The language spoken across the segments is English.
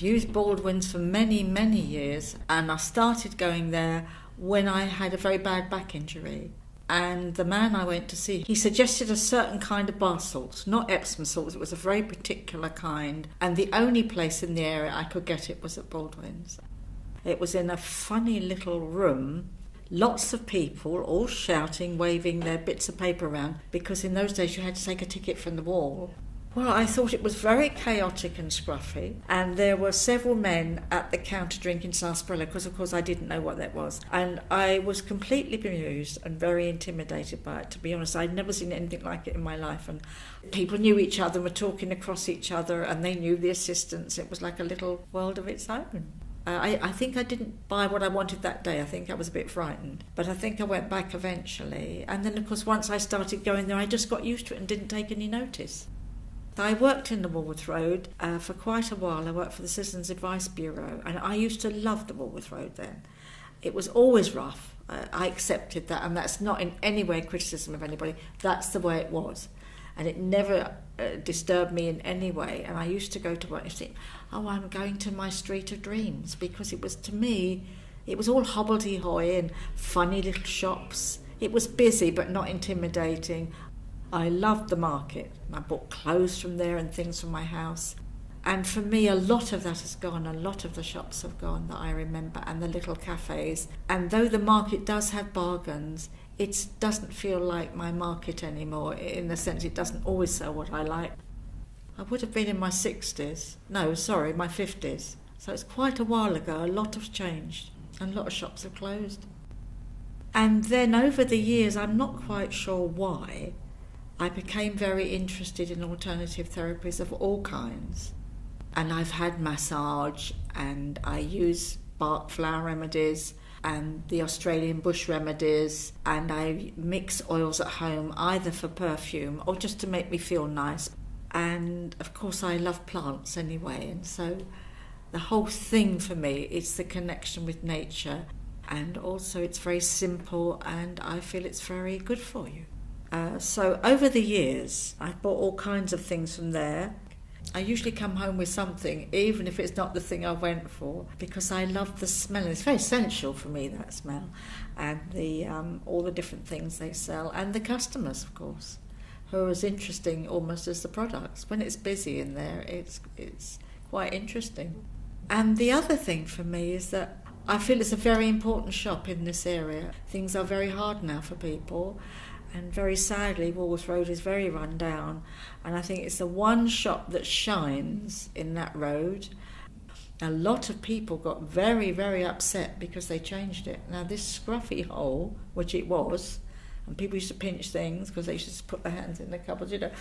I've used Baldwins for many, many years, and I started going there when I had a very bad back injury. And the man I went to see, he suggested a certain kind of bar salts, not Epsom salts, it was a very particular kind. And the only place in the area I could get it was at Baldwin's. It was in a funny little room, lots of people all shouting, waving their bits of paper around, because in those days you had to take a ticket from the wall. Well, I thought it was very chaotic and scruffy, and there were several men at the counter drinking sarsaparilla, because of course I didn't know what that was. And I was completely bemused and very intimidated by it, to be honest. I'd never seen anything like it in my life, and people knew each other, were talking across each other, and they knew the assistants. It was like a little world of its own. I think I didn't buy what I wanted that day. I think I was a bit frightened. But I think I went back eventually. And then, of course, once I started going there, I just got used to it and didn't take any notice. I worked in the Woolworth Road for quite a while. I worked for the Citizens Advice Bureau, and I used to love the Woolworth Road then. It was always rough. I accepted that, and that's not in any way criticism of anybody. That's the way it was. And it never disturbed me in any way. And I used to go to work and think, oh, I'm going to my street of dreams, because it was, to me, it was all hobbledehoy and funny little shops. It was busy but not intimidating. I loved the market. I bought clothes from there and things from my house. And for me, a lot of that has gone. A lot of the shops have gone that I remember, and the little cafes. And though the market does have bargains, it doesn't feel like my market anymore, in the sense it doesn't always sell what I like. I would have been in my 60s. No, sorry, my 50s. So it's quite a while ago. A lot has changed, and a lot of shops have closed. And then over the years, I'm not quite sure why, I became very interested in alternative therapies of all kinds. And I've had massage, and I use bark flower remedies and the Australian bush remedies, and I mix oils at home either for perfume or just to make me feel nice. And of course I love plants anyway, and so the whole thing for me is the connection with nature, and also it's very simple, and I feel it's very good for you. So over the years, I've bought all kinds of things from there. I usually come home with something, even if it's not the thing I went for, because I love the smell. It's very essential for me, that smell, and the all the different things they sell, and the customers, of course, who are as interesting almost as the products. When it's busy in there, it's quite interesting. And the other thing for me is that I feel it's a very important shop in this area. Things are very hard now for people. And very sadly, Woolworth Road is very run down. And I think it's the one shop that shines in that road. A lot of people got very, very upset because they changed it. Now, this scruffy hole, which it was, and people used to pinch things because they used to just put their hands in the cupboard,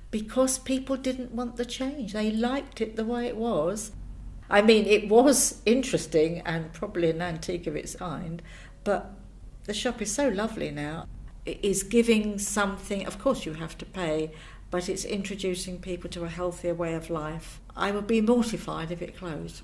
because people didn't want the change. They liked it the way it was. I mean, it was interesting and probably an antique of its kind, but the shop is so lovely now. It is giving something, of course you have to pay, but it's introducing people to a healthier way of life. I would be mortified if it closed.